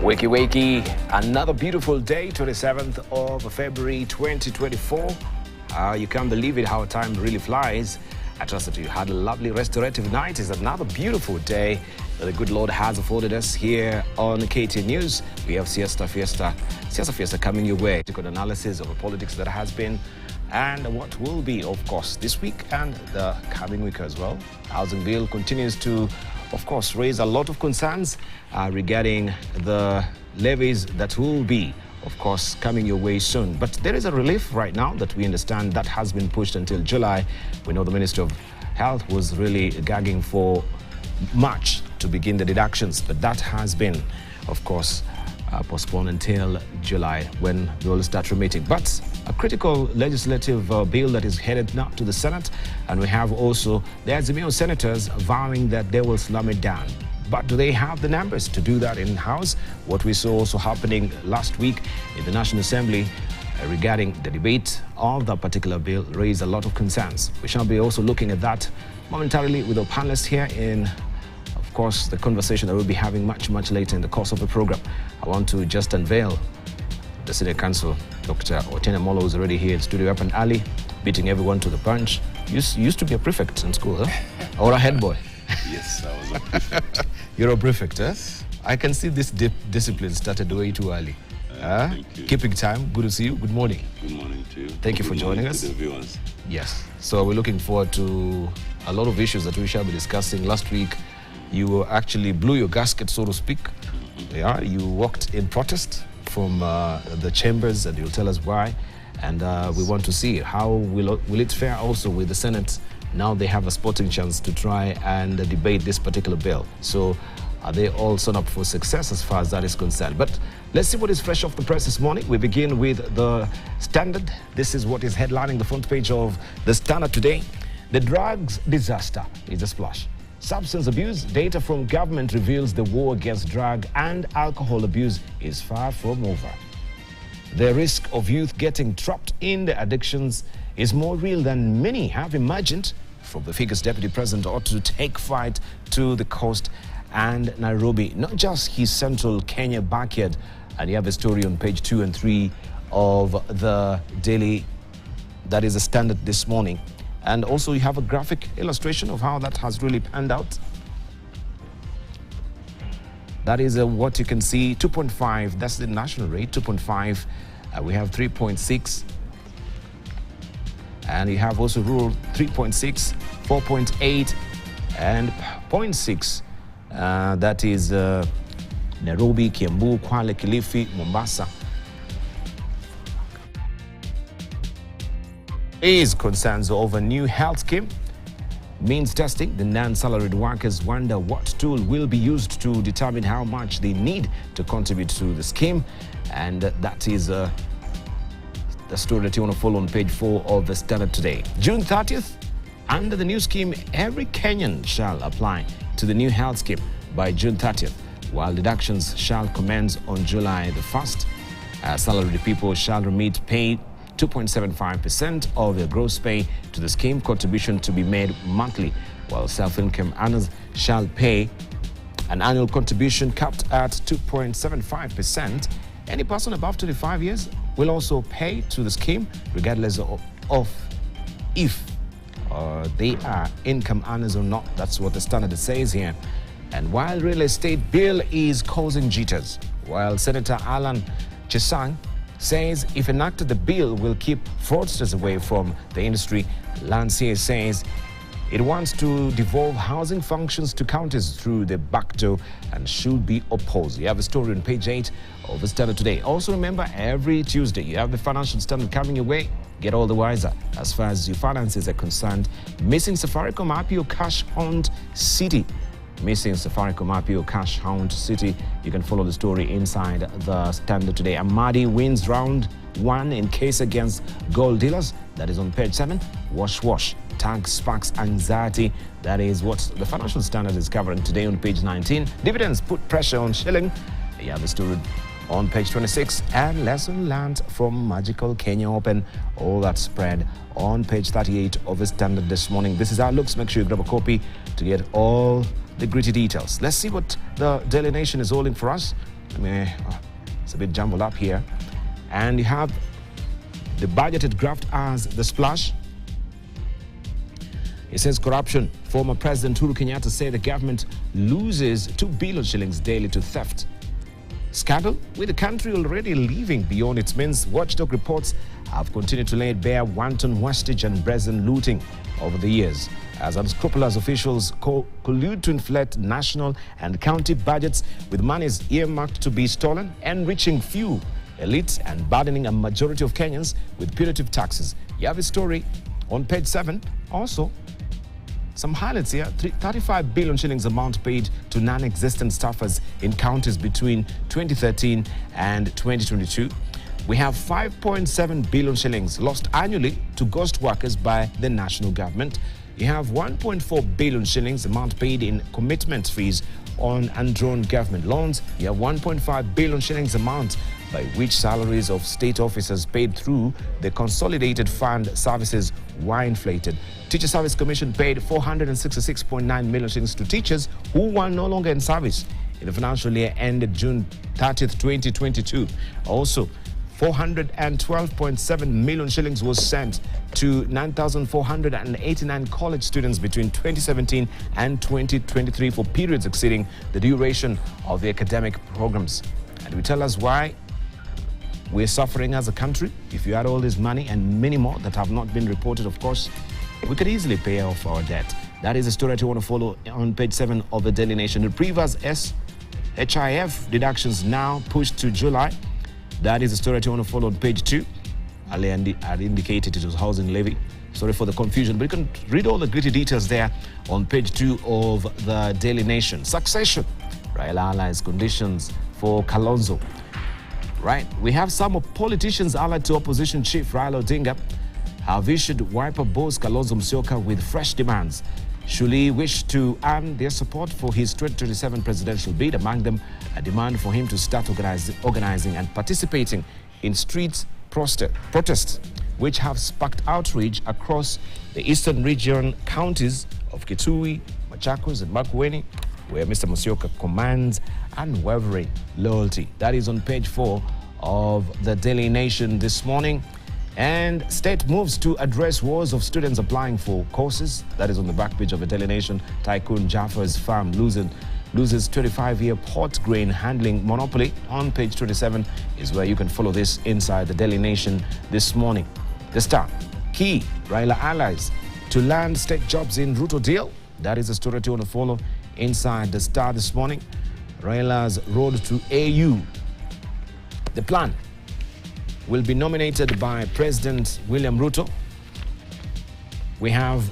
Wakey wakey, another beautiful day, 27th of February 2024. You can't believe it how time really flies. I trust that you had a lovely restorative night. It's another beautiful day that the good Lord has afforded us here on KTN News. We have Siesta Fiesta coming your way. Good analysis of the politics that has been and what will be, of course, this week and the coming week as well. Housing bill continues to, of course, raise a lot of concerns regarding the levies that will be, of course, coming your way soon. But there is a relief right now that we understand that has been pushed until July. We know the Minister of Health was really gagging for March to begin the deductions, but that has been, of course, postponed until July when we will start remitting. But a critical legislative bill that is headed now to the Senate, and we have also the Azimio senators vowing that they will slam it down. But do they have the numbers to do that in-house? What we saw also happening last week in the National Assembly regarding the debate of that particular bill raised a lot of concerns. We shall be also looking at that momentarily with our panelists here in, of course, the conversation that we'll be having much later in the course of the program. I want to just unveil the Senior Counsel, Dr. Otene Molo, who's already here in studio up and early, beating everyone to the punch. You used to be a prefect in school, huh? Or a head boy? Yes, I was a prefect. You're a prefect, huh? I can see this discipline started way too early. Thank you. Keeping time. Good to see you. Good morning. Good morning to you. Thank you for joining us. To the viewers. Yes. So we're looking forward to a lot of issues that we shall be discussing. Last week, you actually blew your gasket, so to speak. Yeah, you walked in protest from the chambers, and you'll tell us why. And we want to see how will it fare also with the Senate. Now they have a sporting chance to try and debate this particular bill. So are they all set up for success as far as that is concerned? But let's see what is fresh off the press this morning. We begin with the Standard. This is what is headlining the front page of the Standard today. The drugs disaster is a splash. Substance abuse data from government reveals the war against drug and alcohol abuse is far from over. The risk of youth getting trapped in the addictions is more real than many have imagined. From the figures, Deputy President ought to take fight to the coast and Nairobi, not just his central Kenya backyard. And you have a story on page 2 and 3 of the Daily, that is a Standard this morning. And also you have a graphic illustration of how that has really panned out. That is what you can see, 2.5, that's the national rate, 2.5. We have 3.6. And you have also rural 3.6, 4.8, and 0.6. That is Nairobi, Kiambu, Kwale, Kilifi, Mombasa. Is concerns over new health scheme means testing. The non-salaried workers wonder what tool will be used to determine how much they need to contribute to the scheme. And that is the story that you want to follow on page 4 of the Standard today. June 30th, under the new scheme, every Kenyan shall apply to the new health scheme by June 30th, while deductions shall commence on July the 1st. Salaried people shall remit pay 2.75% of their gross pay to the scheme, contribution to be made monthly, while self-income earners shall pay an annual contribution capped at 2.75%. Any person above 25 years will also pay to the scheme, regardless of if they are income earners or not. That's what the Standard says here. And while real estate bill is causing jitters, while Senator Alan Chesang says if enacted, the bill will keep fraudsters away from the industry, Lancia says it wants to devolve housing functions to counties through the back door and should be opposed. You have a story on page 8 of the Standard today. Also remember, every Tuesday you have the Financial Standard coming your way. Get all the wiser as far as your finances are concerned. Missing Safaricom IPO cash hound city. Missing Safaricom IPO cash hound city. You can follow the story inside the Standard today. Amadi wins round 1 in case against gold dealers. That is on page 7. Wash. Tag sparks anxiety. That is what the Financial Standard is covering today on page 19. Dividends put pressure on shilling. You have the story on page 26. And lesson learned from magical Kenya Open. All that spread on page 38 of the Standard this morning. This is how it looks. Make sure you grab a copy to get all the gritty details. Let's see what the Daily Nation is holding for us It's a bit jumbled up here. And you have the budgeted graft as the splash. It says corruption. Former President Uhuru Kenyatta said the government loses 2 billion shillings daily to theft. Scandal, with the country already living beyond its means, watchdog reports have continued to lay bare wanton wastage and brazen looting over the years, as unscrupulous officials collude to inflate national and county budgets with monies earmarked to be stolen, enriching few elites and burdening a majority of Kenyans with punitive taxes. You have a story on page 7. Also, some highlights here. 35 billion shillings amount paid to non-existent staffers in counties between 2013 and 2022. We have 5.7 billion shillings lost annually to ghost workers by the national government. You have 1.4 billion shillings amount paid in commitment fees on undrawn government loans. You have 1.5 billion shillings amount by which salaries of state officers paid through the Consolidated Fund services were inflated. Teacher Service Commission paid 466.9 million shillings to teachers who were no longer in service in the financial year ended June 30th, 2022. Also, 412.7 million shillings was sent to 9,489 college students between 2017 and 2023 for periods exceeding the duration of the academic programs. And we tell us why we're suffering as a country. If you had all this money and many more that have not been reported, of course, we could easily pay off our debt. That is a story that you want to follow on page 7 of the Daily Nation. The previous HIF deductions now pushed to July. That is the story that you want to follow on page 2. I had indicated it was housing levy. Sorry for the confusion, but you can read all the gritty details there on page 2 of the Daily Nation. Succession. Raila allies conditions for Kalonzo. Right, we have some politicians allied to opposition chief Raila Odinga have issued wiper boss Kalonzo Musoka with fresh demands. Should he wish to earn their support for his 2027 presidential bid, among them a demand for him to start organizing and participating in street protests, which have sparked outrage across the eastern region counties of Kitui, Machakos and Makueni, where Mr. Musoka commands unwavering loyalty. That is on page 4 of the Daily Nation this morning. And state moves to address woes of students applying for courses. That is on the back page of the Daily Nation. Tycoon Jaffa's farm loses 25-year port grain handling monopoly. On page 27 is where you can follow this inside the Daily Nation this morning. The Star. Key Raila allies to land state jobs in Ruto deal. That is the story you want to follow inside the Star this morning. Raila's road to AU. The plan will be nominated by President William Ruto. We have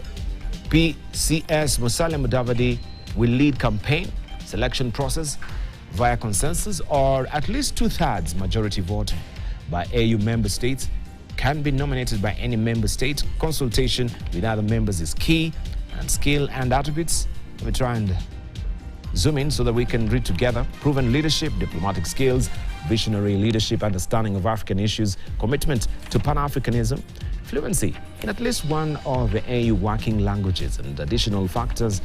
PCS Musalia Mudavadi will lead campaign selection process via consensus or at least 2/3 majority vote by AU member states. Can be nominated by any member state. Consultation with other members is key, and skill and attributes. Let me try and zoom in so that we can read together. Proven leadership, diplomatic skills, visionary leadership, understanding of African issues, commitment to Pan-Africanism, fluency in at least one of the AU working languages, and additional factors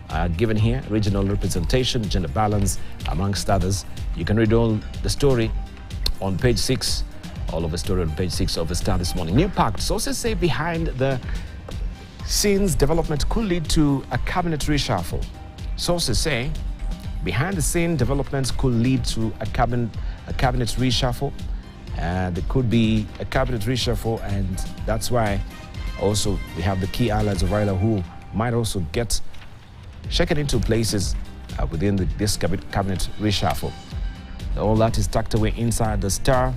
are given here. Regional representation, gender balance, amongst others. You can read all the story on page 6, all of the story on page 6 of the Star this morning. New pact. Sources say behind the scenes development could lead to a cabinet reshuffle. Sources say behind the scene developments could lead to a cabinet reshuffle. There could be a cabinet reshuffle, and that's why also we have the key allies of Raila who might also get shaken into places within this cabinet reshuffle. All that is tucked away inside the Star.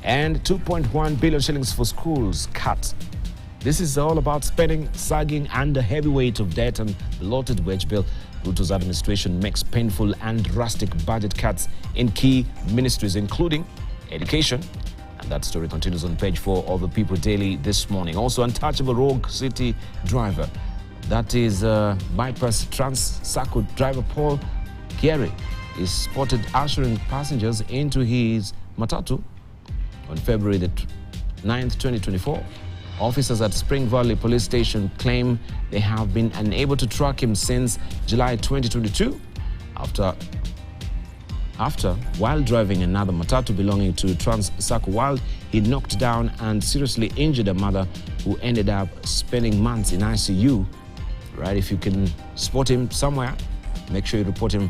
And 2.1 billion shillings for schools cut. This is all about spending sagging under heavy weight of debt and bloated wage bill. Ruto's administration makes painful and drastic budget cuts in key ministries, including education. And that story continues on page 4 of the People Daily this morning. Also, untouchable rogue city driver. That is bypass Trans-Sacco driver Paul Kieri is spotted ushering passengers into his matatu on February the 9th, 2024. Officers at Spring Valley Police Station claim they have been unable to track him since July 2022 after after, while driving another matatu belonging to Trans-Sacco World, he knocked down and seriously injured a mother who ended up spending months in ICU. Right, if you can spot him somewhere, make sure you report him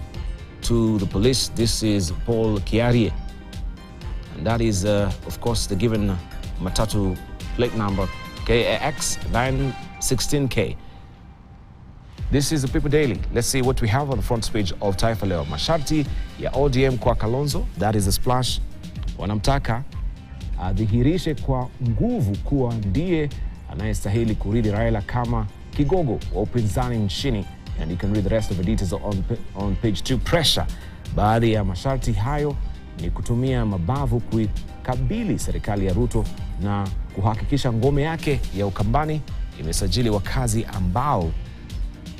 to the police. This is Paul Kiarie. And that is, of course, the given matatu plate number KAX 916K. This is the People Daily. Let's see what we have on the front page of Taifa Leo. Masharti ya ODM kwa Kalonzo, that is a splash. Wanamtaka adhihirishe kwa nguvu kuwa ndiye anayestahili kuridi Raila kama kigogo wa upinzani nchini. And you can read the rest of the details on page 2. Pressure. Baadhi ya masharti hayo ni kutumia mabavu kuikabili serikali ya Ruto na kuhakikisha ngome yake ya Ukambani imesajili wakazi ambao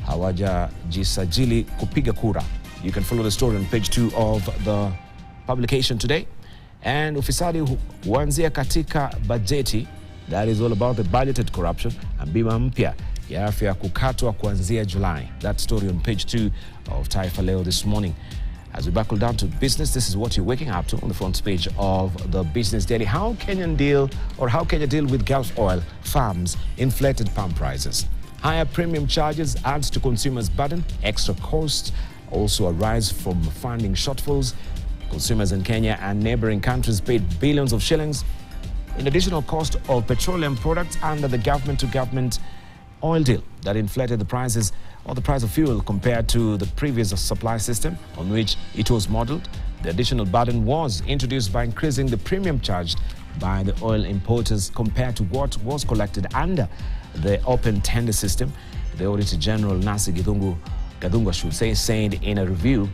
hawajajisajili kupiga kura. You can follow the story on page 2 of the publication today. And ufisadi huanzia katika bajeti. That is all about the budgeted corruption. And bima mpya ya afya kukatwa kuanzia July. That story on page 2 of Taifa Leo this morning. As we buckle down to business, this is what you're waking up to on the front page of the Business Daily. How Kenya deal with Gulf oil farms' inflated palm prices? Higher premium charges adds to consumers' burden. Extra costs also arise from funding shortfalls. Consumers in Kenya and neighboring countries paid billions of shillings in additional cost of petroleum products under the government-to-government oil deal that inflated the prices or the price of fuel compared to the previous supply system on which it was modeled. The additional burden was introduced by increasing the premium charged by the oil importers compared to what was collected under the open tender system. The Auditor General Nasi Gadungwa should say said in a review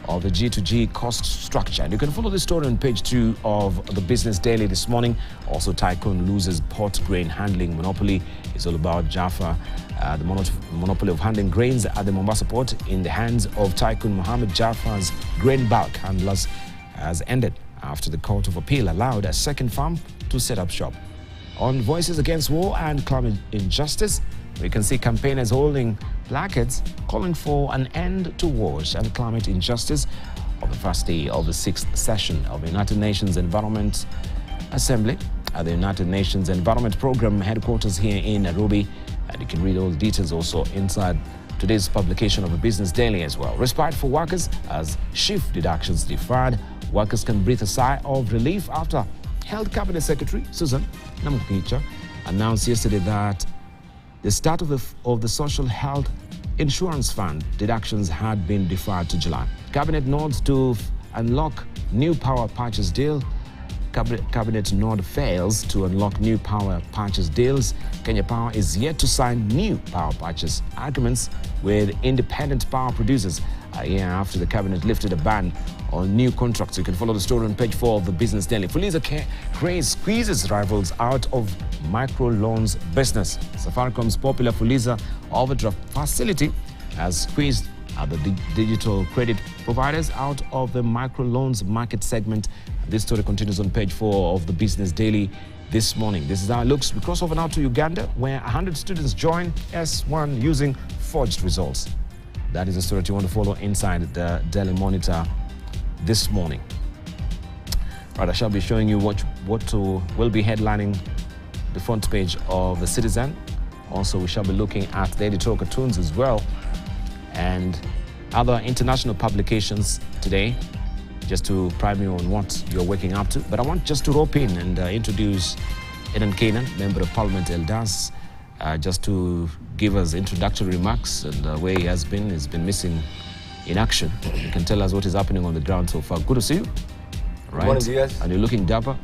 of the G2G cost structure. And you can follow the story on page 2 of the Business Daily this morning. Also, Tycoon loses port grain handling monopoly. It's all about Jaffa. The monopoly of handling grains at the Mombasa port in the hands of Tycoon Mohammed Jaffa's grain bulk handlers has ended after the Court of Appeal allowed a second farm to set up shop. On Voices Against War and Climate Injustice, we can see campaigners holding placards calling for an end to wars and climate injustice on the first day of the 6th session of the United Nations Environment Assembly at the United Nations Environment Program headquarters here in Nairobi. And you can read all the details also inside today's publication of a Business Daily as well. Respite for workers as shift deductions deferred. Workers can breathe a sigh of relief after Health Cabinet Secretary Susan Namukicha announced yesterday that the start of the Social Health Insurance Fund deductions had been deferred to July. Cabinet nods to unlock new power purchase deal. Cabinet nod fails to unlock new power purchase deals. Kenya Power is yet to sign new power purchase agreements with independent power producers a year after the cabinet lifted a ban on new contracts. You can follow the story on page 4 of the Business Daily. Fuliza craze squeezes rivals out of microloans business. Safaricom's popular Fuliza overdraft facility has squeezed the digital credit providers out of the microloans market segment. This story continues on page 4 of the Business Daily this morning. This is how it looks. We cross over now to Uganda, where 100 students join S1 using forged results. That is a story you want to follow inside the Daily Monitor this morning. Right, I shall be showing you what will be headlining the front page of the Citizen. Also, we shall be looking at the editorial cartoons as well and other international publications today, just to prime you on what you're waking up to. But I want just to rope in and introduce Eden Kanan, Member of Parliament Eldas, just to give us introductory remarks and the way he has been missing in action. You can tell us what is happening on the ground so far. Good to see you. Right. Good morning, yes. And you're looking dapper.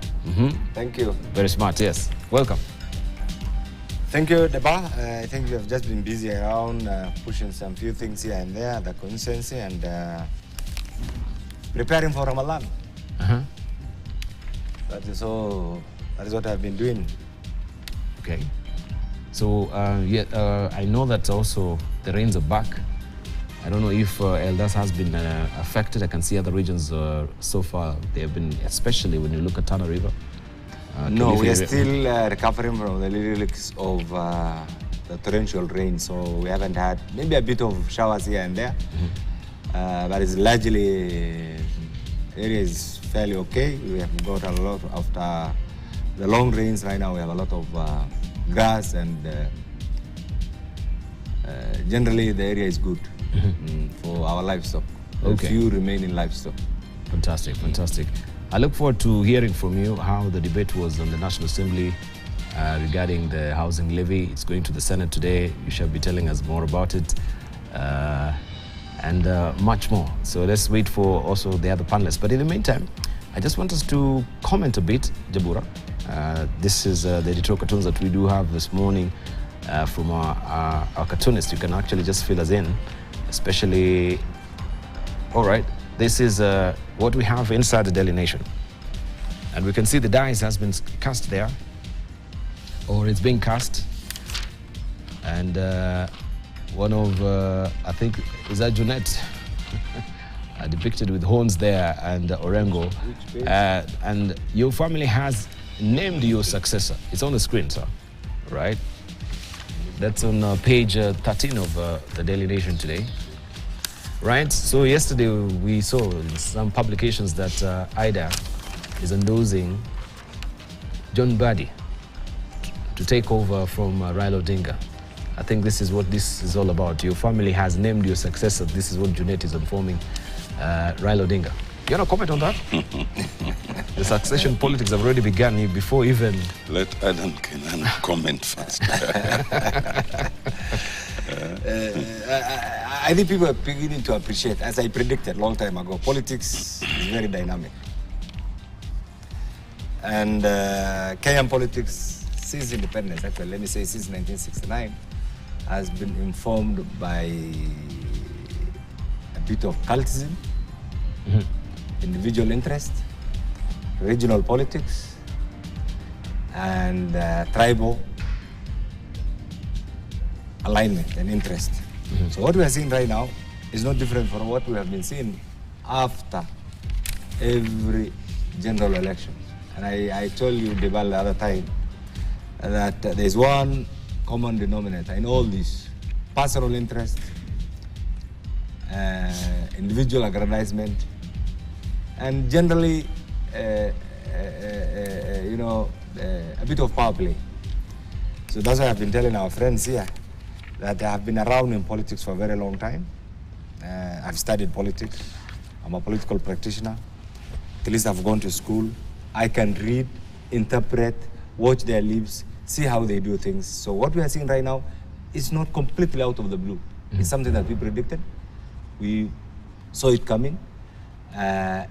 Thank you. Very smart, yes. Welcome. Thank you, Deba. I think we have just been busy around pushing some few things here and there, the consistency, and preparing for Ramadan. That is what I've been doing. Okay. So, I know that also the rains are back. I don't know if Eldas has been affected. I can see other regions so far, they have been, especially when you look at Tana River. No, we are still recovering from the lyrics of the torrential rain, so we haven't had maybe a bit of showers here and there, but it's largely area is fairly okay. We have got a lot after the long rains. Right now we have a lot of grass, and generally the area is good for our livestock. Okay. A few remaining livestock. Fantastic, fantastic. I look forward to hearing from you how the debate was on the National Assembly regarding the housing levy. It's going to the Senate today. You shall be telling us more about it and much more. So let's wait for also the other panelists. But in the meantime, I just want us to comment a bit, Jabura. This is the editorial cartoons that we do have this morning from our cartoonist. You can actually just fill us in, especially, all right, this is what we have inside the Daily Nation. And we can see the dice has been cast there, or it's being cast. And one of, I think, is that Junette? Depicted with horns there and Orengo. And your family has named your successor. It's on the screen, sir, right? That's on page 13 of the Daily Nation today. Right, so yesterday we saw in some publications that IDA is endorsing John Badi to take over from Raila Odinga. I think this is what this is all about. Your family has named your successor. This is what Junet is informing Raila Odinga. You want to comment on that? The succession politics have already begun before even... Let Adam Kenan comment first. I think people are beginning to appreciate, as I predicted a long time ago, politics is very dynamic. And Kenyan politics, since independence, actually, let me say since 1969, has been informed by a bit of cultism, individual interest, regional politics, and tribal alignment and interest. So what we are seeing right now is not different from what we have been seeing after every general election. And I told you, Debal, the other time, that there's one common denominator in all this: personal interest, individual aggrandizement, and generally, you know, a bit of power play. So that's why I've been telling our friends here that I have been around in politics for a very long time. I've studied politics. I'm a political practitioner. At least I've gone to school. I can read, interpret, watch their lives, see how they do things. So what we are seeing right now is not completely out of the blue. It's something that we predicted. We saw it coming.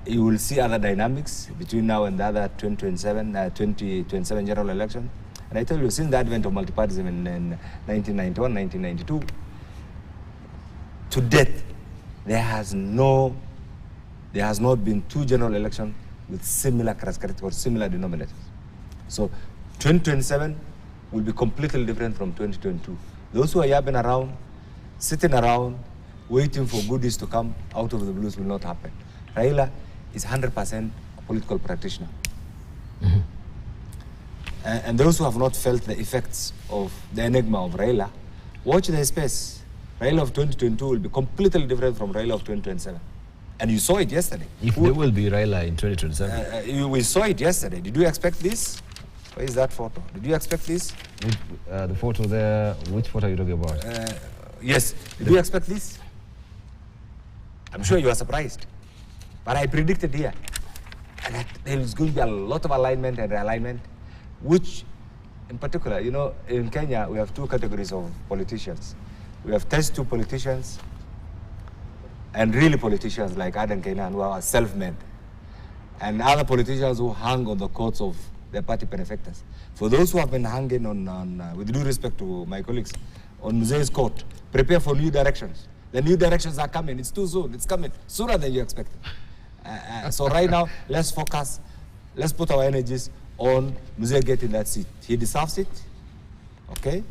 You will see other dynamics between now and the other 2027 general election. And I tell you, since the advent of multipartyism in 1991, 1992, to date, there has not been two general elections with similar characteristics or similar denominators. So 2027 will be completely different from 2022. Those who are yapping around, sitting around, waiting for goodies to come out of the blues will not happen. Raila is 100% a political practitioner. And those who have not felt the effects of the enigma of Raila, watch the space. Raila of 2022 will be completely different from Raila of 2027. And you saw it yesterday. If there will be Raila in 2027. We saw it yesterday. Did you expect this? Where is that photo? Did you expect this? The photo there, which photo are you talking about? Yes. Did you expect this? I'm sure you are surprised. But I predicted here that there is going to be a lot of alignment and realignment, which, in particular, you know, in Kenya, we have two categories of politicians. We have test tube politicians and really politicians like Adam Kenan, who are self-made, and other politicians who hang on the coats of their party benefactors. For those who have been hanging on with due respect to my colleagues, on Muze's court, prepare for new directions. The new directions are coming. It's too soon. It's coming sooner than you expected. So right now, let's focus. Let's put our energies on Muze getting that seat. He deserves it. Okay?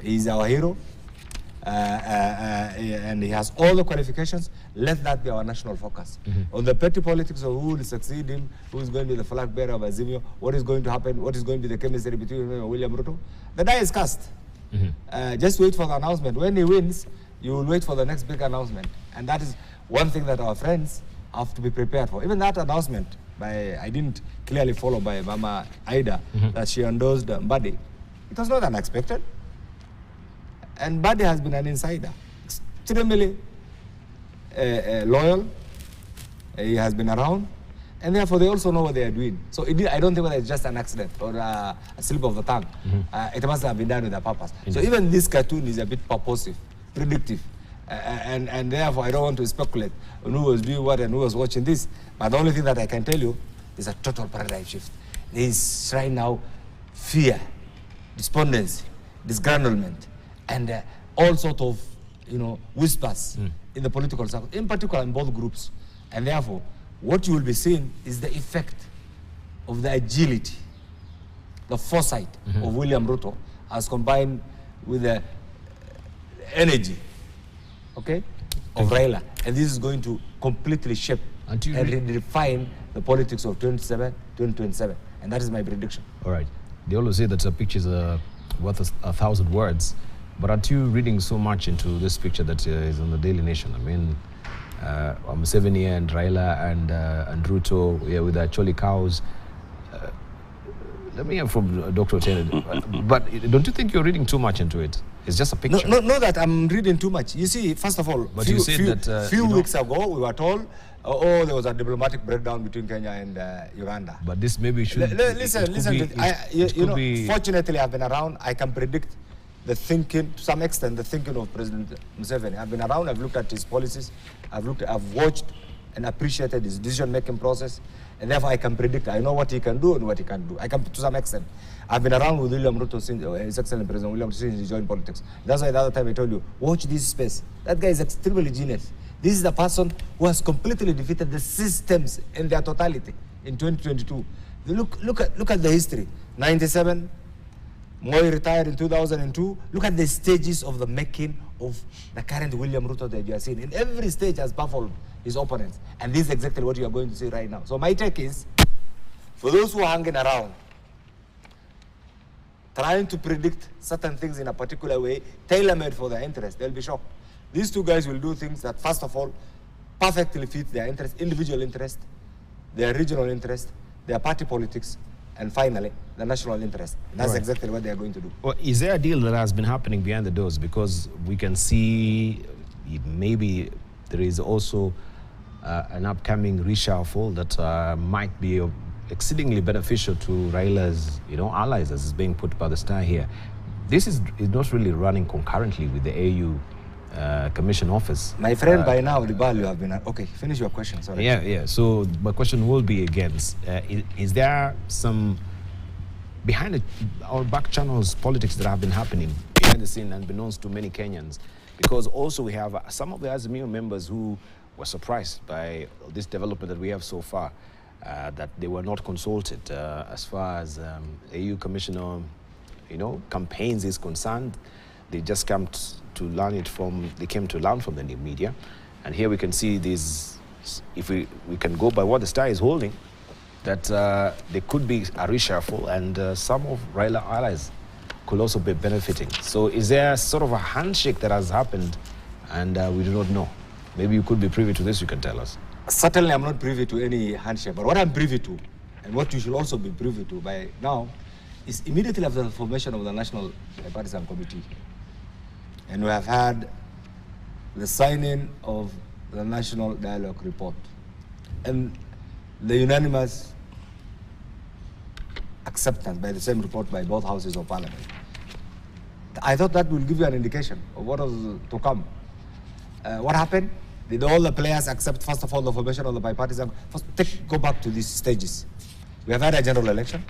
He's our hero. And he has all the qualifications. Let that be our national focus. On the petty politics of who will succeed him, who is going to be the flag bearer of Azimio, what is going to happen, what is going to be the chemistry between him and William Ruto, the die is cast. Just wait for the announcement. When he wins, you will wait for the next big announcement. And that is one thing that our friends have to be prepared for. Even that announcement I didn't clearly follow by Mama Ida that she endorsed Mbadi. It was not unexpected. And Mbadi has been an insider, extremely loyal. He has been around, and therefore they also know what they are doing. So I don't think whether it's just an accident or a slip of the tongue. It must have been done with a purpose. So even this cartoon is a bit purposive, predictive. And therefore I don't want to speculate on who was doing what and who was watching this. But the only thing that I can tell you is a total paradigm shift. There is right now fear, despondency, disgruntlement, and all sort of whispers in the political circle, in particular in both groups. And therefore, what you will be seeing is the effect of the agility, the foresight of William Ruto as combined with the energy, of Raila. And this is going to completely shape and redefine the politics of 2027. And that is my prediction. All right. They always say that a picture is worth 1,000 words. But aren't you reading so much into this picture that is on the Daily Nation? I mean, Museveni and Raila and Ruto with their choli cows. Let me hear from Dr. Otieno. But don't you think you're reading too much into it? It's just a picture. No, that I'm reading too much. You see, first of all, but you said that few weeks ago we were told, there was a diplomatic breakdown between Kenya and Uganda. But this maybe should listen. Fortunately, I've been around. I can predict the thinking, to some extent, the thinking of President Museveni. I've been around. I've looked at his policies. I've watched and appreciated his decision-making process, and therefore I can predict. I know what he can do and what he can do. I can, to some extent. I've been around with William Ruto since His Excellency President William Ruto since he joined politics. That's why the other time I told you, watch this space. That guy is extremely genius. This is the person who has completely defeated the systems in their totality in 2022. Look at the history. 97, Moi retired in 2002. Look at the stages of the making of the current William Ruto that you are seeing. In every stage has baffled his opponents. And this is exactly what you are going to see right now. So my take is, for those who are hanging around, trying to predict certain things in a particular way, tailor-made for their interest, they'll be shocked. These two guys will do things that, first of all, perfectly fit their interest, individual interest, their regional interest, their party politics, and finally, the national interest. That's exactly what they are going to do. Well, is there a deal that has been happening behind the doors? Because we can see maybe there is also an upcoming reshuffle that might be exceedingly beneficial to Raila's allies, as is being put by the Star here. This is not really running concurrently with the AU Commission office. My friend, by now, Libalu, you have been... Okay, finish your question, sorry. Yeah. So my question will be again, is there some behind our back channels politics that have been happening behind the scene unbeknownst to many Kenyans? Because also we have some of the Azimio members who were surprised by this development that we have so far, that they were not consulted as far as AU Commissioner, campaigns is concerned. They just came to learn from the new media. And here we can see these, if we can go by what the Star is holding, that there could be a reshuffle and some of Raila allies could also be benefiting. So is there sort of a handshake that has happened and we do not know? Maybe you could be privy to this, you can tell us. Certainly I'm not privy to any handshake, but what I'm privy to, and what you should also be privy to by now, is immediately after the formation of the National Partisan Committee. And we have had the signing of the National Dialogue Report and the unanimous acceptance by the same report by both houses of parliament. I thought that will give you an indication of what was to come. What happened? Did all the players accept, first of all, the formation of the bipartisan? Go back to these stages. We have had a general election.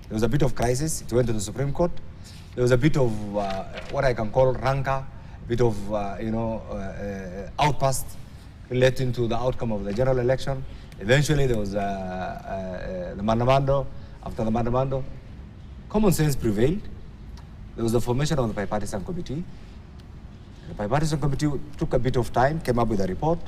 There was a bit of crisis. It went to the Supreme Court. There was a bit of what I can call rancor, a bit of outburst relating to the outcome of the general election. Eventually, there was the Mandamando. After the Mandamando, common sense prevailed. There was the formation of the bipartisan committee. The bipartisan committee took a bit of time, came up with a report.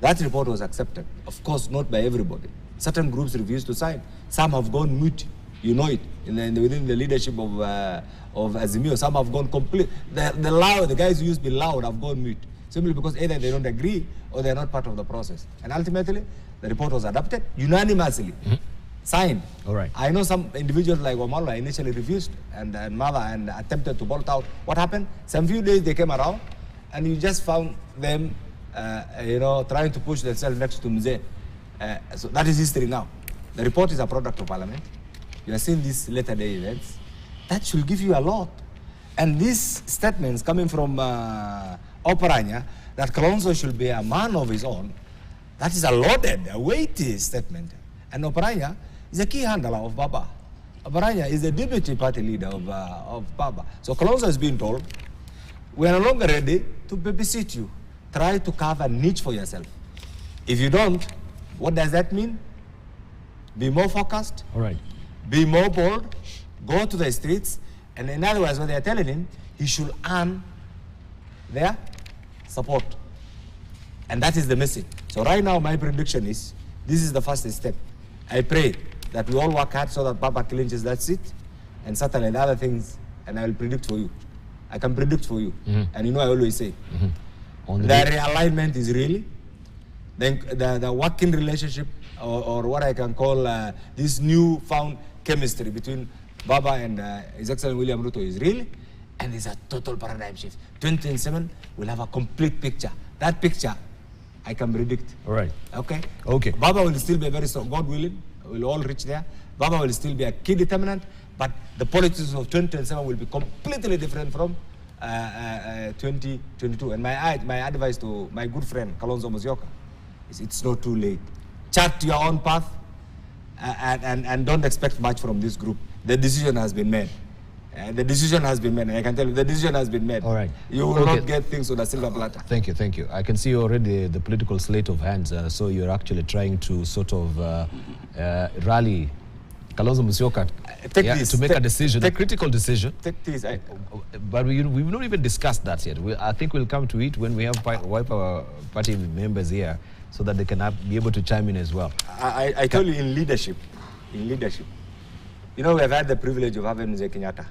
That report was accepted. Of course, not by everybody. Certain groups refused to sign. Some have gone mute. You know it, within the leadership of Azimio. Some have gone complete. The guys who used to be loud have gone mute. simply because either they don't agree or they're not part of the process. And ultimately, the report was adopted unanimously, signed. All right. I know some individuals like Omala initially refused and Mother and attempted to bolt out. What happened? Some few days they came around and you just found them, trying to push themselves next to Mzee. So that is history now. The report is a product of Parliament. You are seeing these later day events. That should give you a lot. And these statements coming from Oparanya, that Kalonzo should be a man of his own, that is a loaded, a weighty statement. And Oparanya is a key handler of Baba. Oparanya is the deputy party leader of Baba. So Kalonzo is being told, we are no longer ready to babysit you. Try to carve a niche for yourself. If you don't, what does that mean? Be more focused. All right. Be more bold. Go to the streets. And in other words, what they are telling him, he should earn their support. And that is the message. So right now, my prediction is, this is the first step. I pray that we all work hard so that Baba clinches that seat, and certainly the other things, and I will predict for you. I can predict for you. And you know I always say, the realignment is real. The working relationship, or what I can call this new found chemistry between Baba and His Excellency William Ruto is real, and it's a total paradigm shift. 2027 will have a complete picture. That picture, I can predict. All right. Okay? Okay. Baba will still be very strong. God willing, we'll all reach there. Baba will still be a key determinant, but the politics of 2027 will be completely different from 2022. And my advice to my good friend, Kalonzo Musoka, is it's not too late. Chart your own path and don't expect much from this group. The decision has been made. The decision has been made. I can tell you, the decision has been made. All right. You will not get things on a silver platter. Thank you, thank you. I can see already the political slate of hands, so you're actually trying to sort of rally Kalonzo Musoka to make a decision, a critical decision. Take this. But we've not even discussed that yet. I think we'll come to it when we have wipe our party members here, so that they can be able to chime in as well. I told you, in leadership, you know, we have had the privilege of having Mzee Kenyatta.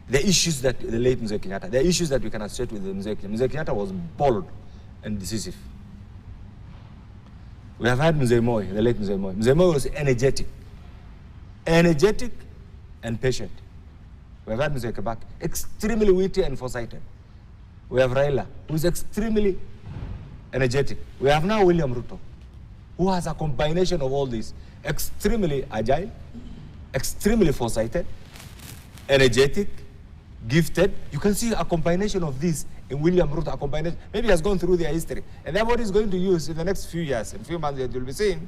The issues that the late Mzee Kenyatta, the issues that we can associate with Mzee Kenyatta. Mzee Kenyatta was bold and decisive. We have had Mzee Moi, the late Mzee Moi. Mzee Moi was energetic and patient. We have had Mzee Kibaki, extremely witty and foresighted. We have Raila, who is extremely energetic. We have now William Ruto, who has a combination of all these: extremely agile, extremely foresighted, energetic, gifted. You can see a combination of these in William Ruto, a combination. Maybe he has gone through their history. And then what he's going to use in the next few years, in few months that you'll be seeing,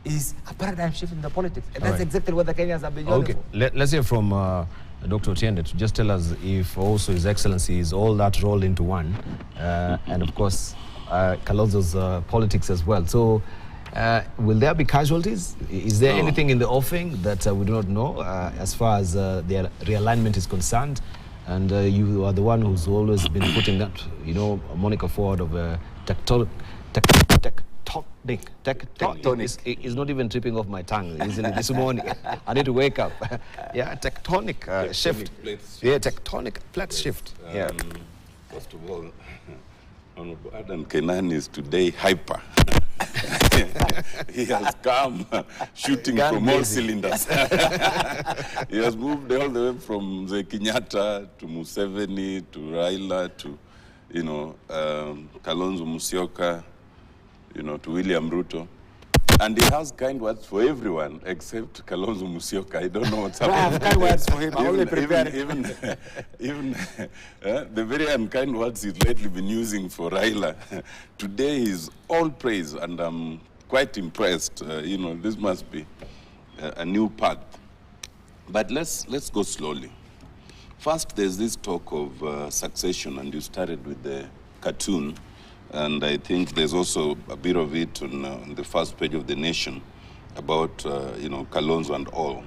is a paradigm shift in the politics. And that's exactly what the Kenyans have been doing. Okay, let's hear from Dr. Otiende to just tell us if also His Excellency is all that rolled into one. And of course, Kalonzo's politics as well. So will there be casualties? Is there anything in the offing that we do not know as far as the realignment is concerned? And you are the one who's always been putting that, moniker forward of tectonic. It's not even tripping off my tongue, isn't it? This morning, I need to wake up. Tectonic shift. Tectonic plate shift. First of all, Honorable Adam Kenani is today hyper. He has come shooting from all cylinders. He has moved all the way from Kenyatta to Museveni to Raila to, Kalonzo Musoka, to William Ruto. And he has kind words for everyone except Kalonzo Musoka. I don't know what's happening. I have kind words for him. I only prepared. Even the very unkind words he's lately been using for Raila. Today is all praise, and I'm quite impressed. This must be a new path. But let's go slowly. First, there's this talk of succession, and you started with the cartoon. And I think there's also a bit of it on the first page of The Nation about, Kalonzo and all.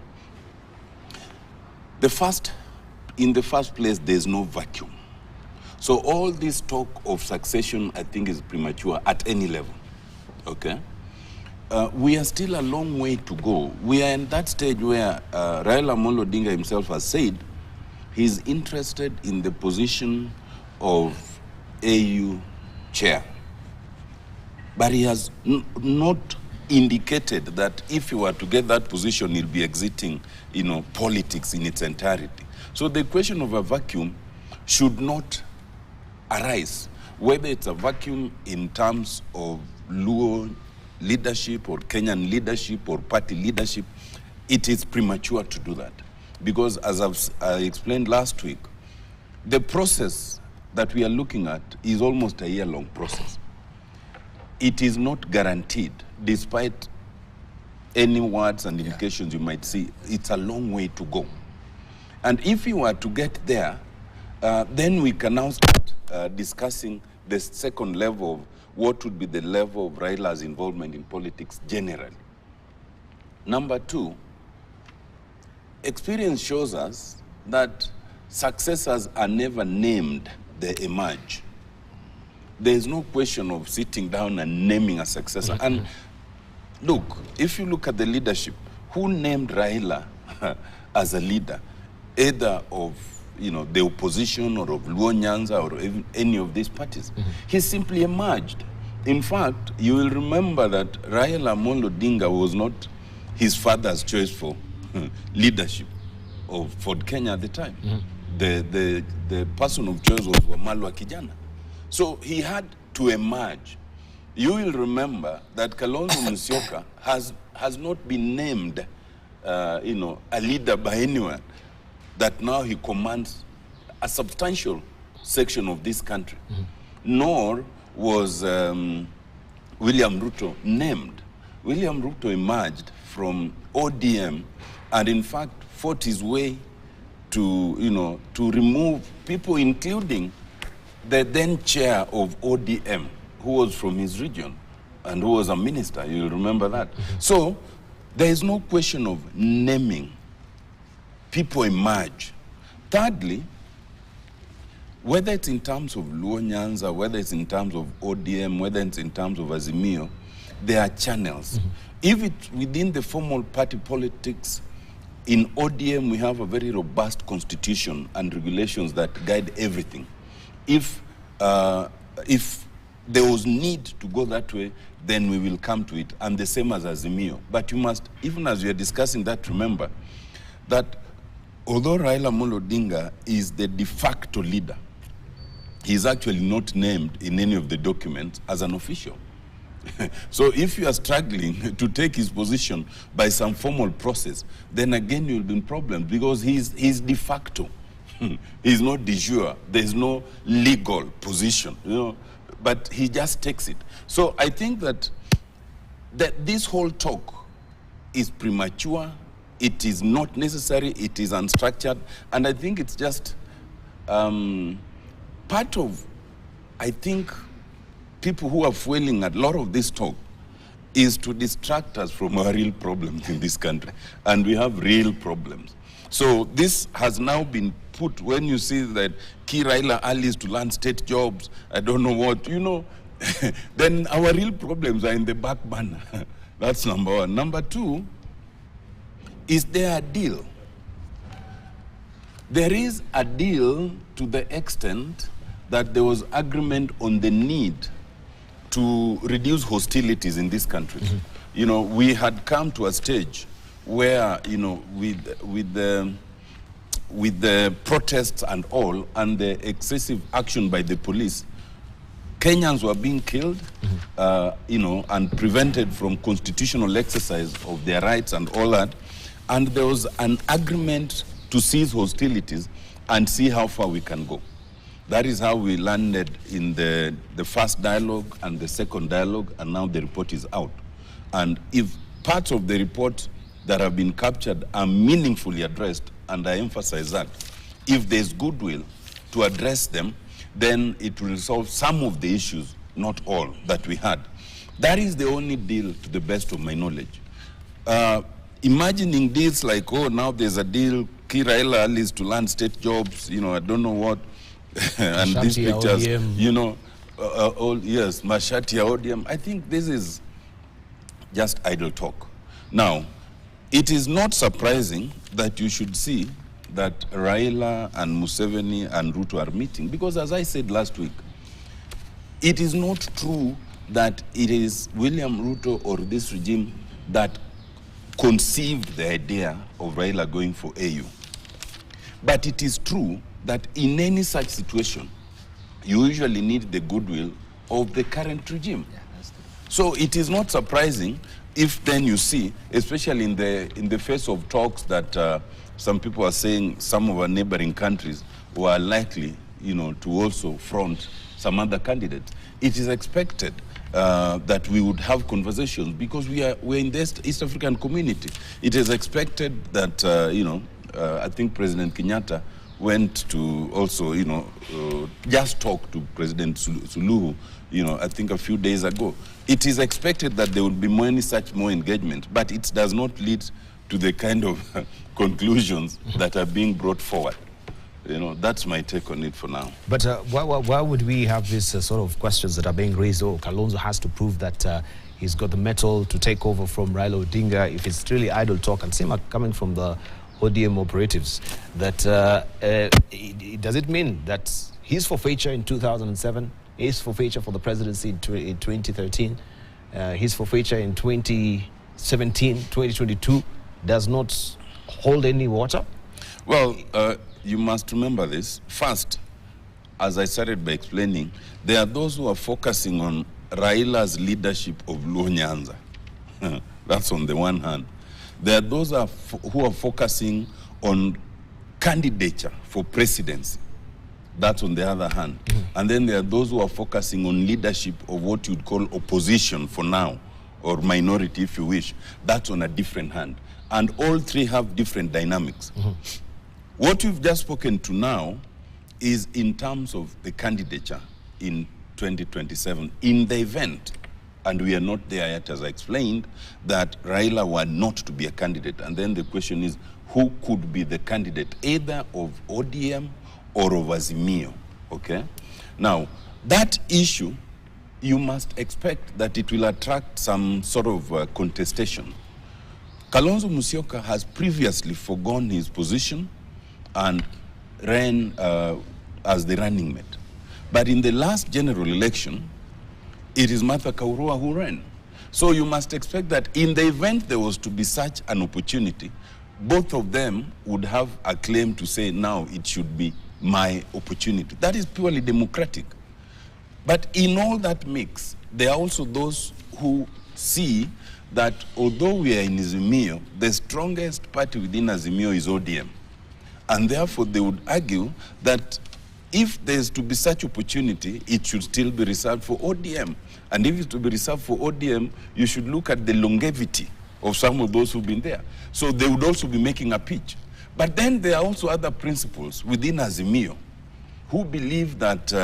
In the first place, there's no vacuum. So all this talk of succession, I think, is premature at any level, okay? We are still a long way to go. We are in that stage where Raila Amolo Odinga himself has said he's interested in the position of AU chair. But he has not indicated that if he were to get that position, he'll be exiting, politics in its entirety. So the question of a vacuum should not arise, whether it's a vacuum in terms of Luo leadership or Kenyan leadership or party leadership. It is premature to do that. Because as I explained last week, the process that we are looking at is almost a year-long process. It is not guaranteed, despite any words and indications you might see. It's a long way to go. And if you were to get there, then we can now start discussing the second level of what would be the level of Raila's involvement in politics generally. Number two, experience shows us that successors are never named, they emerge. There is no question of sitting down and naming a successor. And look, if you look at the leadership, who named Raila as a leader, either of the opposition or of Luo Nyanza or even any of these parties? He simply emerged. In fact, you will remember that Raila Amolo Odinga was not his father's choice for leadership of Ford Kenya at the time. The person of choice was Wamalwa Kijana. So he had to emerge. You will remember that Kalonzo Musoka has not been named, a leader by anyone, that now he commands a substantial section of this country. Nor was William Ruto named. William Ruto emerged from ODM and in fact fought his way to remove people, including the then chair of ODM, who was from his region and who was a minister. You remember that. So there is no question of naming. People emerge. Thirdly, whether it's in terms of Luo Nyanza, whether it's in terms of ODM, whether it's in terms of Azimio, there are channels. If it's within the formal party politics, in ODM we have a very robust constitution and regulations that guide everything. If there was need to go that way, then we will come to it, and the same as Azimio. But you must, even as we are discussing that, remember that although Raila Amolo Odinga is the de facto leader, he is actually not named in any of the documents as an official. So if you are struggling to take his position by some formal process, then again you'll be in problems, because he's de facto. He's not de jure. There's no legal position, but he just takes it. So I think that this whole talk is premature. It is not necessary. It is unstructured. And I think it's just part of, I think, people who are fueling a lot of this talk is to distract us from our real problems in this country. And we have real problems. So this has now been put, when you see that key Raila allies to land state jobs, I don't know what, then our real problems are in the back burner. That's number one. Number two, is there a deal? There is a deal to the extent that there was agreement on the need to reduce hostilities in this country. We had come to a stage where, with the protests and all, and the excessive action by the police, Kenyans were being killed, and prevented from constitutional exercise of their rights and all that. And there was an agreement to cease hostilities and see how far we can go. That is how we landed in the first dialogue and the second dialogue, and now the report is out. And if parts of the report that have been captured are meaningfully addressed, and I emphasize that, if there's goodwill to address them, then it will resolve some of the issues, not all, that we had. That is the only deal, to the best of my knowledge. Imagining deals like, now there's a deal, key Raila allies to land state jobs, I don't know what, and these pictures, yes, Mashati ODM. I think this is just idle talk. Now, it is not surprising that you should see that Raila and Museveni and Ruto are meeting, because as I said last week, It is not true that it is William Ruto or this regime that conceived the idea of Raila going for AU. But it is true that in any such situation, you usually need the goodwill of the current regime. Yeah, that's true. So it is not surprising if then you see, especially in the face of talks that some people are saying some of our neighboring countries were likely, to also front some other candidates. It is expected that we would have conversations because we're in the East African community. It is expected that, I think President Kenyatta went to also, just talk to President Suluhu, I think a few days ago. It is expected that there would be more engagement, but it does not lead to the kind of conclusions that are being brought forward. That's my take on it for now. But why would we have these sort of questions that are being raised? Oh, Kalonzo has to prove that he's got the mettle to take over from Raila Odinga. If it's really idle talk, and same coming from the ODM operatives, that does it mean that his forfeiture in 2007, his forfeiture for the presidency in 2013, his forfeiture in 2017, 2022 does not hold any water? Well, you must remember this. First, as I started by explaining, there are those who are focusing on Raila's leadership of Luo Nyanza. That's on the one hand. There are those who are focusing on candidature for presidency. That's on the other hand. And then there are those who are focusing on leadership of what you'd call opposition for now, or minority if you wish. That's on a different hand. And all three have different dynamics. What we've just spoken to now is in terms of the candidature in 2027, in the event, and we are not there yet, as I explained, that Raila were not to be a candidate. And then the question is, who could be the candidate, either of ODM or of Azimio, okay? Now, that issue, you must expect that it will attract some sort of contestation. Kalonzo Musoka has previously forgone his position and ran as the running mate. But in the last general election, it is Martha Karua who ran. So you must expect that in the event there was to be such an opportunity, both of them would have a claim to say, now it should be my opportunity. That is purely democratic. But in all that mix, there are also those who see that although we are in Azimio, the strongest party within Azimio is ODM. And therefore, they would argue that if there's to be such opportunity, it should still be reserved for ODM. And if it's to be reserved for ODM, you should look at the longevity of some of those who've been there. So they would also be making a pitch. But then there are also other principles within Azimio who believe that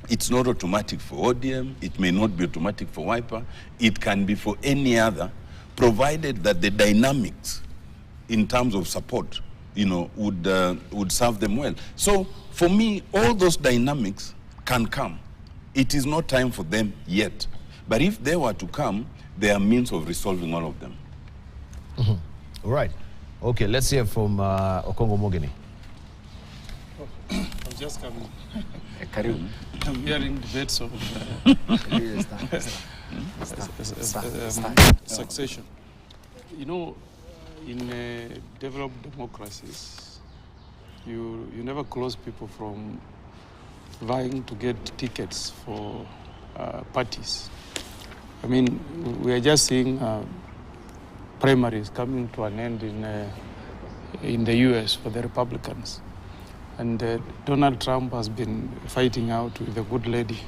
it's not automatic for ODM, it may not be automatic for Wiper, it can be for any other, provided that the dynamics in terms of support would serve them well. So for me, all those dynamics can come. It is not time for them yet. But if they were to come, there are means of resolving all of them. All right. Okay, let's hear from Okongo Mogeni. I'm just coming. Karibu. I'm hearing debates of succession. In developed democracies, you never close people from vying to get tickets for parties. I mean, we are just seeing primaries coming to an end in the US for the Republicans. And Donald Trump has been fighting out with a good lady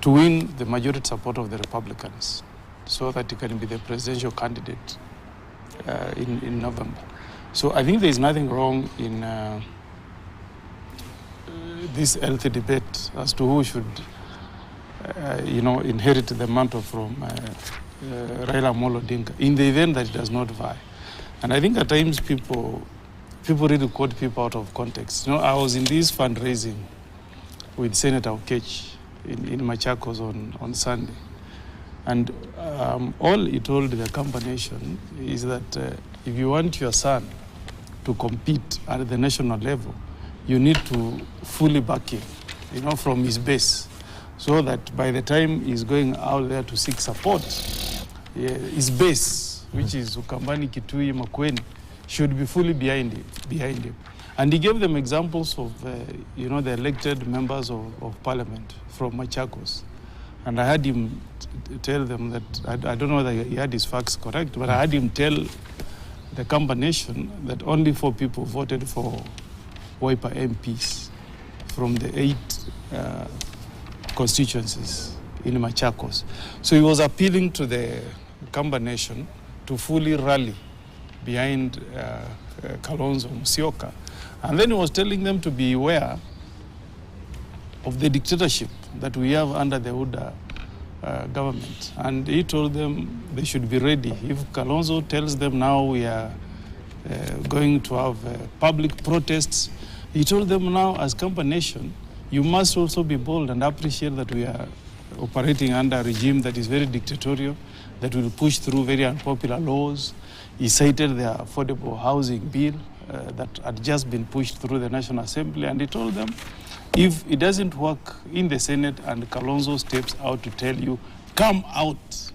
to win the majority support of the Republicans so that he can be the presidential candidate in November. So I think there is nothing wrong in this healthy debate as to who should, inherit the mantle from Raila Amolo Odinga in the event that he does not vie. And I think at times people really quote people out of context. I was in this fundraising with Senator Okech in Machakos on Sunday. And all he told the combination is that if you want your son to compete at the national level, you need to fully back him. from his base, so that by the time he's going out there to seek support, his base, which is Ukambani, Kitui, Makueni, should be fully behind him. And he gave them examples of, the elected members of parliament from Machakos. And I had him tell them that, I don't know whether he had his facts correct, but I had him tell the combination that only 4 people voted for Wiper MPs from the 8 constituencies in Machakos. So he was appealing to the combination to fully rally behind Kalonzo Musoka. And then he was telling them to be aware of the dictatorship that we have under the UDA government. And he told them they should be ready. If Kalonzo tells them now we are going to have public protests, he told them now as combination, you must also be bold and appreciate that we are operating under a regime that is very dictatorial, that will push through very unpopular laws. He cited the affordable housing bill that had just been pushed through the National Assembly, and he told them, if it doesn't work in the Senate and Kalonzo steps out to tell you, come out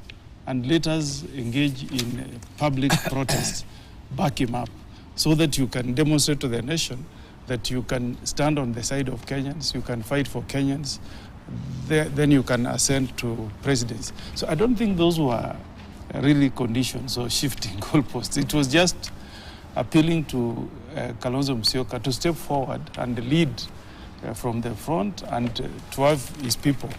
and let us engage in public protests, back him up, so that you can demonstrate to the nation that you can stand on the side of Kenyans, you can fight for Kenyans, then you can ascend to presidency. So I don't think those were really conditions or shifting goalposts. It was just appealing to Kalonzo Musoka to step forward and lead from the front and to have his people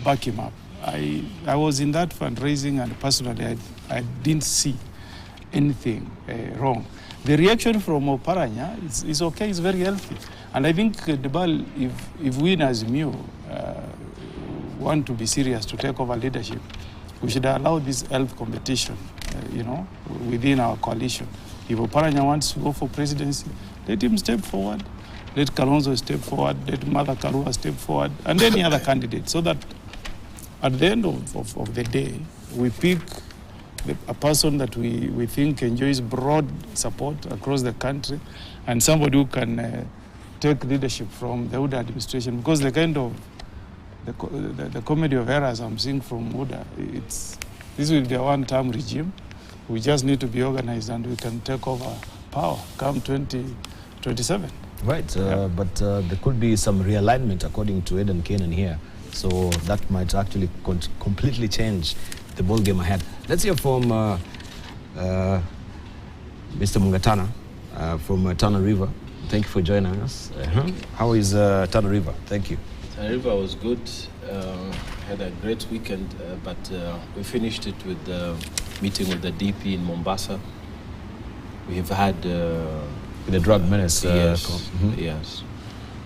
back him up. I was in that fundraising, and personally I didn't see anything wrong. The reaction from Oparanya is okay, it's very healthy. And I think, Debal, if we as Azimio want to be serious to take over leadership, we should allow this health competition, within our coalition. If Oparanya wants to go for presidency, let him step forward. Let Kalonzo step forward, let Mother Karua step forward, and any other candidate, so that at the end of the day, we pick a person that we think enjoys broad support across the country, and somebody who can take leadership from the UDA administration. Because the kind of the comedy of errors I'm seeing from UDA, this will be a one-term regime. We just need to be organized, and we can take over power come 2027. Right, but there could be some realignment according to Eden Canaan here. So that might actually completely change the ball game ahead. Let's hear from Mr. Mungatana from Tana River. Thank you for joining us. How is Tana River? Thank you. Tana River was good. Had a great weekend, but we finished it with the meeting with the DP in Mombasa. We have had the drug menace. Yes, yes.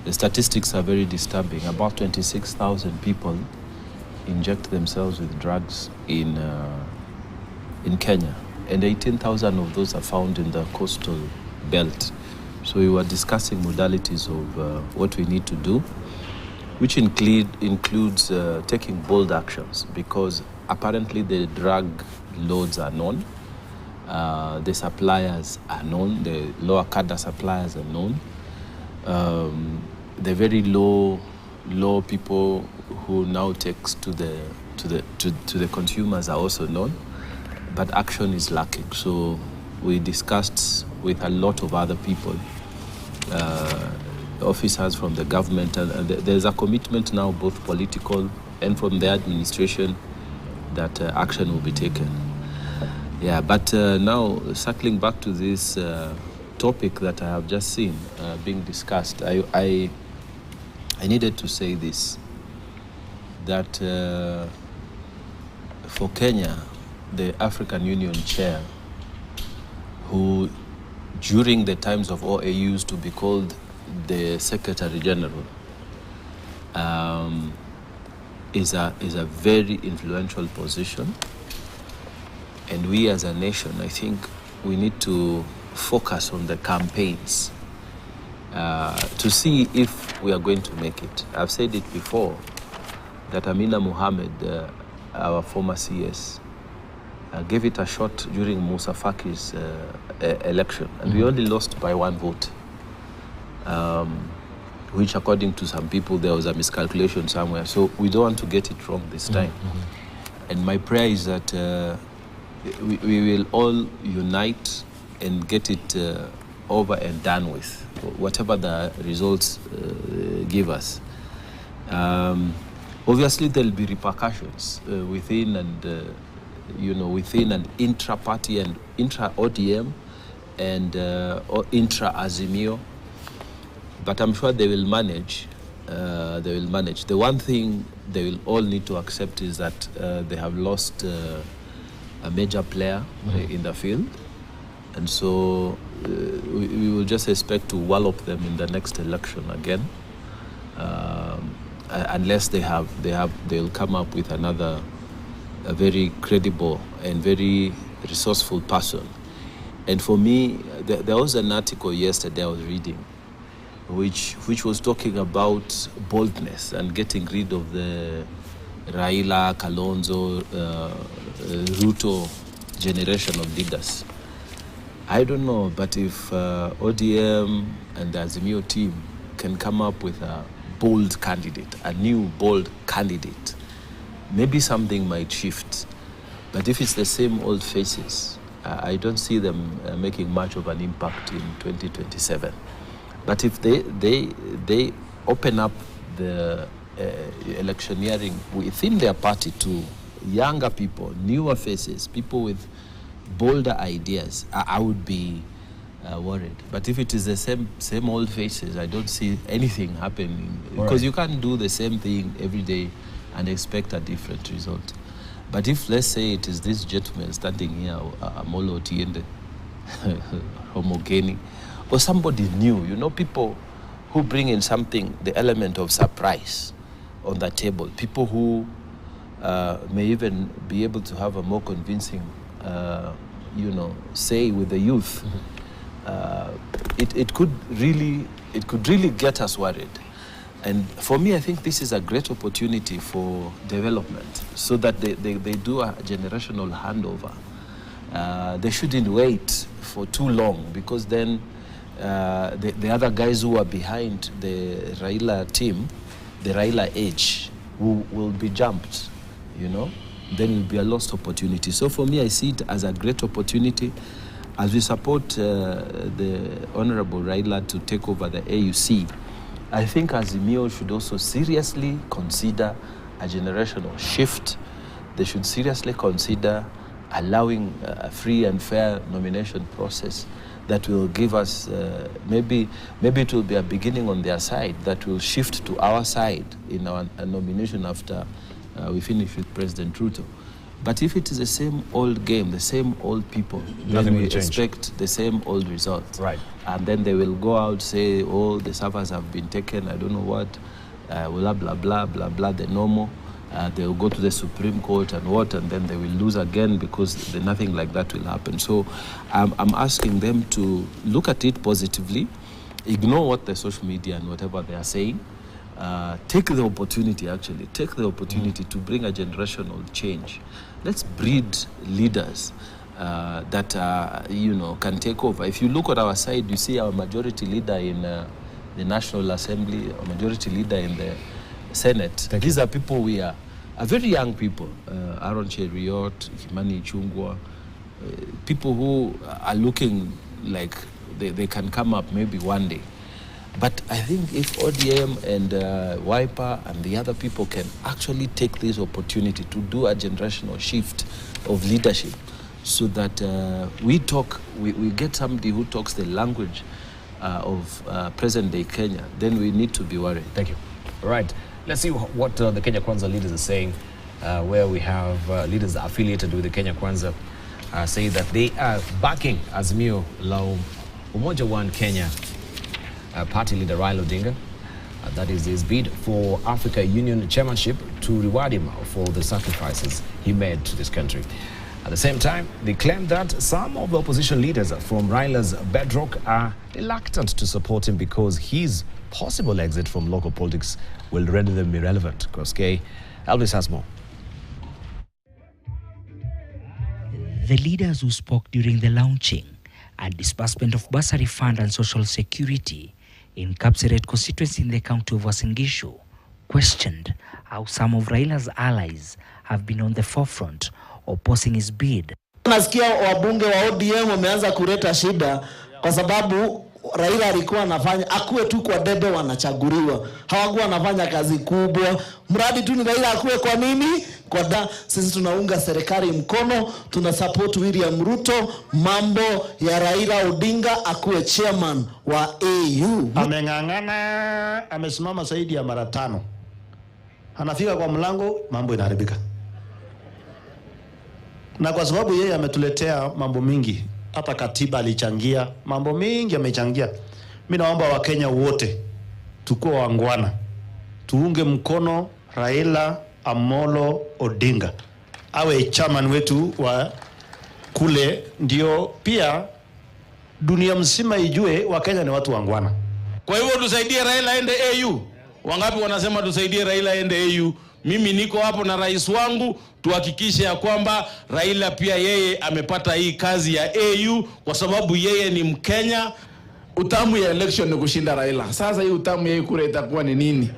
The statistics are very disturbing. About 26,000 people inject themselves with drugs in Kenya, and 18,000 of those are found in the coastal belt. So we were discussing modalities of what we need to do, which includes taking bold actions, because apparently the drug loads are known. The suppliers are known, the lower cadre suppliers are known. The very low people who now takes to the consumers are also known, but action is lacking. So we discussed with a lot of other people, officers from the government, and there's a commitment now, both political and from the administration, that action will be taken. Yeah, but now circling back to this topic that I have just seen being discussed, I needed to say this, that for Kenya, the African Union chair, who during the times of OA used to be called the Secretary General, is a very influential position. And we as a nation, I think we need to focus on the campaigns to see if we are going to make it. I've said it before, that Amina Mohammed, our former CS, gave it a shot during Musa Faki's election, and we only lost by 1 vote. which according to some people, there was a miscalculation somewhere. So we don't want to get it wrong this time. And my prayer is that we will all unite and get it over and done with, whatever the results give us. Obviously, there'll be repercussions within and within an intra-party and intra-ODM and intra-Azimio, but I'm sure they will manage. The one thing they will all need to accept is that they have lost a major player in the field, and so we will just expect to wallop them in the next election again, unless they'll come up with a very credible and very resourceful person. And for me, there was an article yesterday I was reading, which was talking about boldness and getting rid of the Raila, Kalonzo, Ruto generation of leaders. I don't know, but if ODM and the Azimio team can come up with a bold candidate, a new bold candidate, maybe something might shift. But if it's the same old faces, I don't see them making much of an impact in 2027. But if they open up the electioneering within their party to younger people, newer faces, people with bolder ideas, I would be worried. But if it is the same old faces, I don't see anything happening, because you can't do the same thing every day and expect a different result. But if, let's say, it is this gentleman standing here, Amolo Otiende, Homogeni, or somebody new, people who bring in something, the element of surprise on the table, people who may even be able to have a more convincing, say with the youth, it could really get us worried. And for me, I think this is a great opportunity for development, so that they do a generational handover. They shouldn't wait for too long, because then the other guys who are behind the Raila team, the Raila age, will be jumped, Then it will be a lost opportunity. So for me, I see it as a great opportunity as we support the Honorable Raila to take over the AUC. I think Azimio should also seriously consider a generational shift. They should seriously consider allowing a free and fair nomination process that will give us, maybe it will be a beginning on their side that will shift to our side in our nomination after we finish with President Ruto. But if it is the same old game, the same old people, then we expect the same old results. Right. And then they will go out, say, oh, the servers have been taken, I don't know what, blah, blah, blah, blah, blah, the normal. They will go to the Supreme Court and then they will lose again, because nothing like that will happen. So I'm asking them to look at it positively, ignore what the social media and whatever they are saying. Take the opportunity to bring a generational change. Let's breed leaders that can take over. If you look at our side, you see our majority leader in the National Assembly, a majority leader in the Senate. These are people we are very young people. Aaron Cheriot, Kimani Chungwa, people who are looking like they can come up maybe one day. But I think if ODM and Wiper and the other people can actually take this opportunity to do a generational shift of leadership, so that we get somebody who talks the language of present-day Kenya, then we need to be worried. Thank you. All right. Let's see what the Kenya Kwanza leaders are saying, where we have leaders affiliated with the Kenya Kwanza say that they are backing Azimio la Umoja One Kenya party leader Raila Odinga. That is his bid for Africa Union chairmanship, to reward him for the sacrifices he made to this country. At the same time, they claim that some of the opposition leaders from Raila's bedrock are reluctant to support him because his possible exit from local politics will render them irrelevant. Koske, Elvis has more. The leaders who spoke during the launching and disbursement of bursary fund and social security in Kapseret constituency in the county of Uasin Gishu, questioned how some of Raila's allies have been on the forefront opposing his bid. Nasikia wabunge wa ODM wameanza kuleta shida kwa sababu Raila alikuwa anafanya akuwe tu kwa debe wanachaguliwa. Hawakuwa wanafanya kazi kubwa. Mradi tu ni Raila akuwe kwa nini? Sisi tunaunga serikali mkono, tuna support William Ruto, mambo ya Raila Odinga akuwe chairman wa AU. Ameng'ang'ana, amesimama zaidi ya mara 5. Anafika kwa mlango, mambo inaharibika. Na kwa sababu yeye ametuletea mambo mingi, hata katiba alichangia, mambo mingi amechangia. Mimi naomba Wakenya wote tukue wangwana, tuunge mkono Raila Amolo Odinga awe chairman wetu wa kule, ndio pia dunia mzima ijue Wakenya ni watu wangwana. Kwa hivyo tusaidie Raila aende AU. Wangapi wanasema tusaidie Raila aende AU? Mimi niko hapo na rais wangu, tuhakikishe ya kwamba Raila pia yeye amepata hii kazi ya AU kwa sababu yeye ni Mkenya. Utamu ya election ni kushinda Raila. Sasa hii utamu ya kura itakuwa ni nini?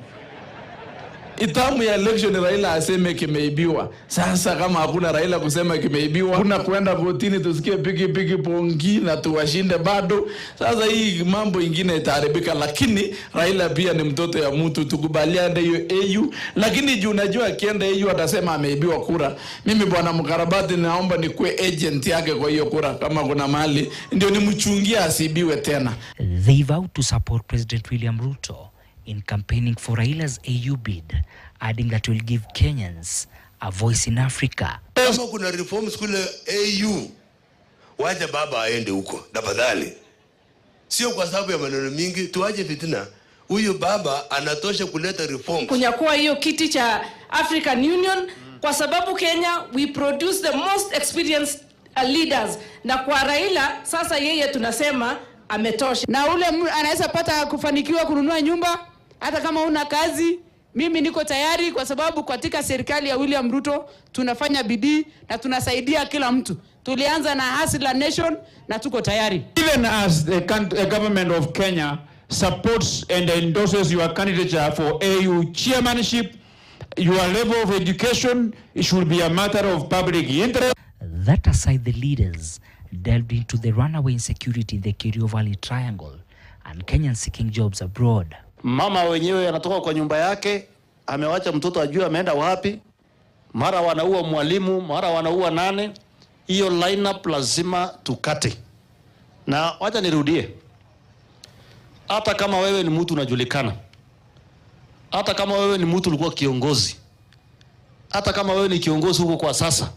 Itamu ya election ni Raila aseme kimeibiwa. Sasa kama hakuna Raila kusema kimeibiwa, kuna kwenda votini tusikie pigi pongi na tuwashinde bado. Sasa hii mambo ingine itaharibika, lakini Raila pia ni mtoto ya mtu, tukubaliane hiyo AU. Lakini juu unajua akienda AU atasema ameibiwa kura. Mimi bwana mkarabati naomba nikuwe agent yake kwa hiyo kura, kama kuna mali ndio nimchungia asibiwe tena. They vowed to support President William Ruto in campaigning for Raila's AU bid, adding that will give Kenyans a voice in Africa. Kama kuna reforms kule AU, wacha baba aende huko, tafadhali. Sio kwa sababu ya maneno mingi, tuache fitina. Huyu baba anatosha kuleta reforms. Kunyakua hiyo kiti cha African Union kwa sababu Kenya we produce the most experienced leaders, na kwa Raila sasa yeye tunasema ametosha. Na ule anaweza pata kufanikiwa kununua nyumba hata kama una kazi. Mimi niko tayari kwa sababu katika serikali ya William Ruto tunafanya bidii na tunasaidia kila mtu. Tulianza na Hustler Nation na tuko tayari. Even as the government of Kenya supports and endorses your candidature for AU chairmanship, your level of education, it should be a matter of public interest. That aside, the leaders delved into the runaway insecurity in the Kerio Valley Triangle and Kenyans seeking jobs abroad. Mama wenyewe anatoka kwa nyumba yake, amewacha mtoto ajue ameenda wapi. Mara wanaua mwalimu, mara wanaua nane. Hiyo lineup lazima tukate. Na wacha nirudie. Hata kama wewe ni mtu unajulikana, hata kama wewe ni mtu ulikuwa kiongozi, hata kama wewe ni kiongozi huko kwa sasa,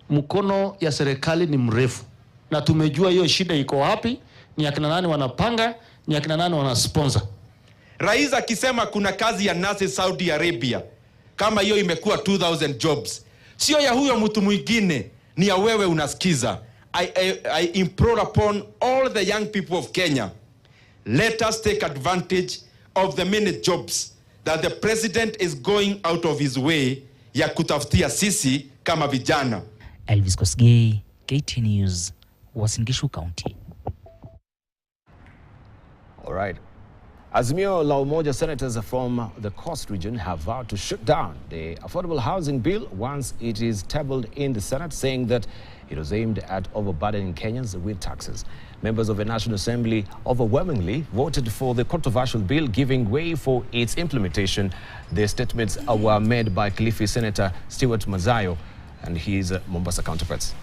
mkono ya serikali ni mrefu. Na tumejua hiyo shida iko wapi, ni akina nani wanapanga, ni akina nani wanasponsor. Rais akisema kuna kazi ya nasi Saudi Arabia, kama hiyo imekuwa 2000 jobs. Sio ya huyo mtu mwingine, ni ya wewe unasikiza. I implore upon all the young people of Kenya, let us take advantage of the many jobs that the president is going out of his way ya kutafutia sisi kama vijana. Elvis Kosgei, KT News, Uasin Gishu County. All right. Azimio la Umoja senators from the Coast region have vowed to shut down the affordable housing bill once it is tabled in the Senate, saying that it was aimed at overburdening Kenyans with taxes. Members of the National Assembly overwhelmingly voted for the controversial bill, giving way for its implementation. The statements were made by Kilifi Senator Stewart Mazayo and his Mombasa counterparts.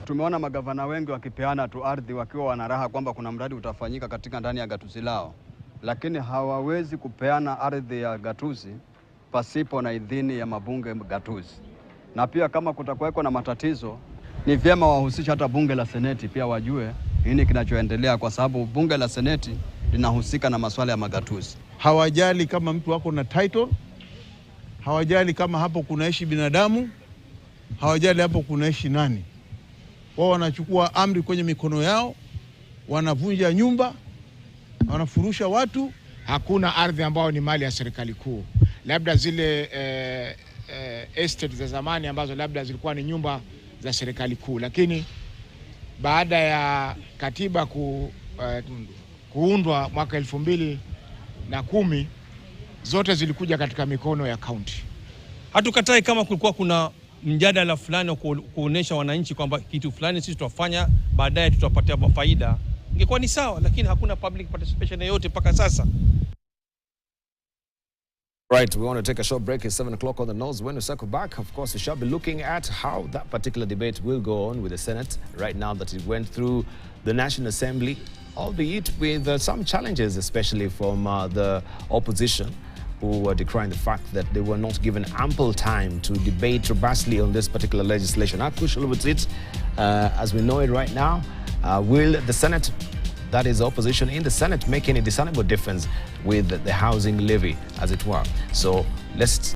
Tumeona magavana wengi wakipeana tu ardhi wakiwa wanaraha kwamba kuna mradi utafanyika katika ndani ya gatuzi lao, lakini hawawezi kupeana ardhi ya gatuzi pasipo na idhini ya mabunge gatuzi. Na pia kama kutakuweko na matatizo, ni vyema wahusisha hata bunge la seneti pia wajue nini kinachoendelea, kwa sababu bunge la seneti linahusika na masuala ya magatuzi. hawajali kama mtu wako na title, hawajali kama hapo kunaishi binadamu, hawajali hapo kunaishi nani. Wao wanachukua amri kwenye mikono yao, wanavunja nyumba, wanafurusha watu. Hakuna ardhi ambayo ni mali ya serikali kuu, labda zile estate za zamani ambazo labda zilikuwa ni nyumba za serikali kuu, lakini baada ya katiba kuundwa mwaka 2010 zote zilikuja katika mikono ya county. Hatukatai kama kulikuwa kuna mjadala fulani wa kuonesha wananchi kwamba kitu fulani sisi tutafanya baadaye tutapatia faida, ingekuwa ni sawa, lakini hakuna public participation yoyote mpaka sasa. Right, we want to take a short break. It's 7 o'clock on the nose. When we circle back, of course, we shall be looking at how that particular debate will go on with the Senate right now that it went through the National Assembly, albeit with some challenges, especially from the opposition, who were decrying the fact that they were not given ample time to debate robustly on this particular legislation. How crucial was it, as we know it right now? Will the Senate, that is opposition in the Senate, make any discernible difference with the housing levy, as it were? So let's